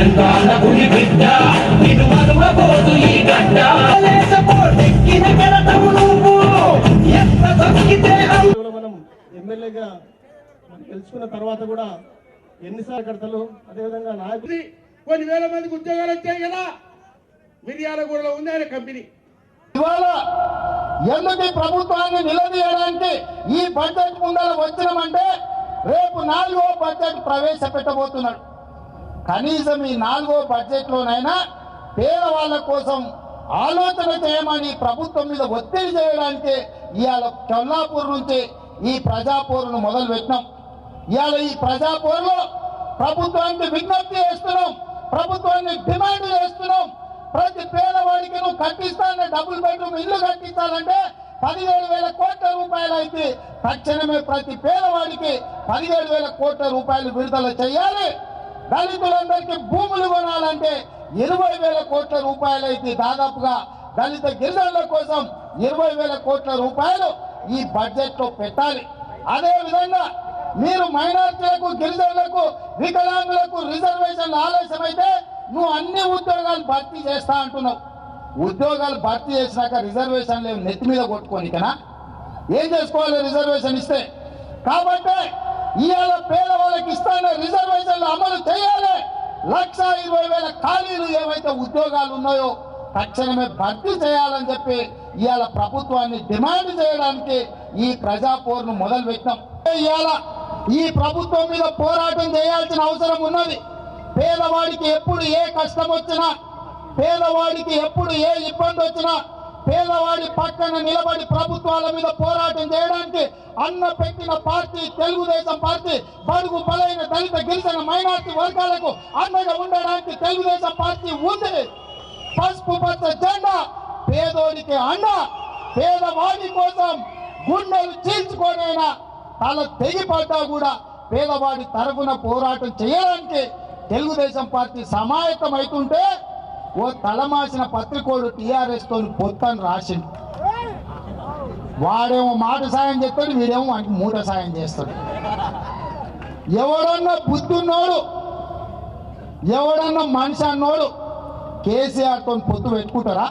తెలంగాణ గుడి బిడ్డ నిన్ను మరువబోదు ఈ గడ్డ ఎక్కిన గడతవు నువ్వు ఎంత దొక్కితే మనం ఎమ్మెల్యేగా తెలుసుకున్న తర్వాత కూడా ఎన్నిసార్లు కడతలు అదేవిధంగా నాయకుడి కొన్ని వేల మందికి ఉద్యోగాలు వచ్చాయి కదా. మిర్యాలగూడలో ఉంది ఆయన కంపెనీ. ఇవాళ ఎందుకు ప్రభుత్వాన్ని నిలదీయడానికి ఈ బడ్జెట్ ముందర వచ్చినామంటే రేపు 4వ బడ్జెట్ ప్రవేశపెట్టబోతున్నాడు. కనీసం ఈ 4వ బడ్జెట్లోనైనా పేదవాళ్ళ కోసం ఆలోచన చేయమని ప్రభుత్వం మీద ఒత్తిడి చేయడానికి ఇవాళ కొల్లాపూర్ నుంచి ఈ ప్రజాపోరును మొదలు పెట్టినాం. ఇవాళ ఈ ప్రజాపోరులో ప్రభుత్వానికి విజ్ఞప్తి చేస్తున్నాం, ప్రభుత్వాన్ని డిమాండ్ చేస్తున్నాం. ప్రతి పేదవాడికి నువ్వు కట్టిస్తానే డబుల్ బెడ్రూమ్ ఇల్లు కట్టించాలంటే 17,000 కోట్ల రూపాయలు అయితే తక్షణమే ప్రతి పేదవాడికి 17,000 కోట్ల రూపాయలు విడుదల చేయాలి. దళితులందరికీ భూములు కొనాలంటే 20,000 కోట్ల రూపాయలు అయితే దాదాపుగా దళిత గిరిజనుల కోసం 20,000 కోట్ల రూపాయలు ఈ బడ్జెట్ లో పెట్టాలి. అదే విధంగా మీరు మైనారిటీలకు, గిరిజనులకు, వికలాంగులకు రిజర్వేషన్లు ఆలస్యమైతే నువ్వు అన్ని ఉద్యోగాలు భర్తీ చేస్తా అంటున్నావు. ఉద్యోగాలు భర్తీ చేసినాక రిజర్వేషన్లు నెత్తి మీద కొట్టుకోనికనా? ఏం చేసుకోవాలి రిజర్వేషన్ ఇస్తే? కాబట్టి ఇవాళ పేదవాళ్ళకి ఇస్తానే రిజర్వేషన్లు అమలు చేయాలి. 1,20,000 ఖాళీలు ఏవైతే ఉద్యోగాలు ఉన్నాయో తక్షణమే భర్తీ చేయాలని చెప్పి ఇవాళ ప్రభుత్వాన్ని డిమాండ్ చేయడానికి ఈ ప్రజాపోరును మొదలు పెట్టినాం. ఇవాళ ఈ ప్రభుత్వం మీద పోరాటం చేయాల్సిన అవసరం ఉన్నది. పేదవాడికి ఎప్పుడు ఏ కష్టం వచ్చినా, పేదవాడికి ఎప్పుడు ఏ ఇబ్బంది వచ్చినా పేదవాడి పక్కన నిలబడి ప్రభుత్వాల మీద పోరాటం చేయడానికి అన్న పెట్టిన పార్టీ తెలుగుదేశం పార్టీ. బడుగు బలైన దళిత గిరిజన మైనార్టీ వర్గాలకు అండగా ఉండడానికి తెలుగుదేశం పార్టీ ఉంది. పసుపు పచ్చ జెండా పేదోడికి అండ. పేదవాడి కోసం గుండెలు చీల్చుకోనైనా తల తెగిపడ్డా కూడా పేదవాడి తరఫున పోరాటం చేయడానికి తెలుగుదేశం పార్టీ సమాయత్తమైతుంటే ఓ తలమాసిన పత్రికోడు టీఆర్ఎస్ తోని పొత్తని రాసిండు. వాడేమో మాట సాయం చేస్తాడు, వీడేమో వానికి మూట సాయం చేస్తాడు. ఎవడన్నా బుద్ధున్నోడు, ఎవడన్నా మనిషి అన్నోడు కేసీఆర్ తోని పొత్తు పెట్టుకుంటారా?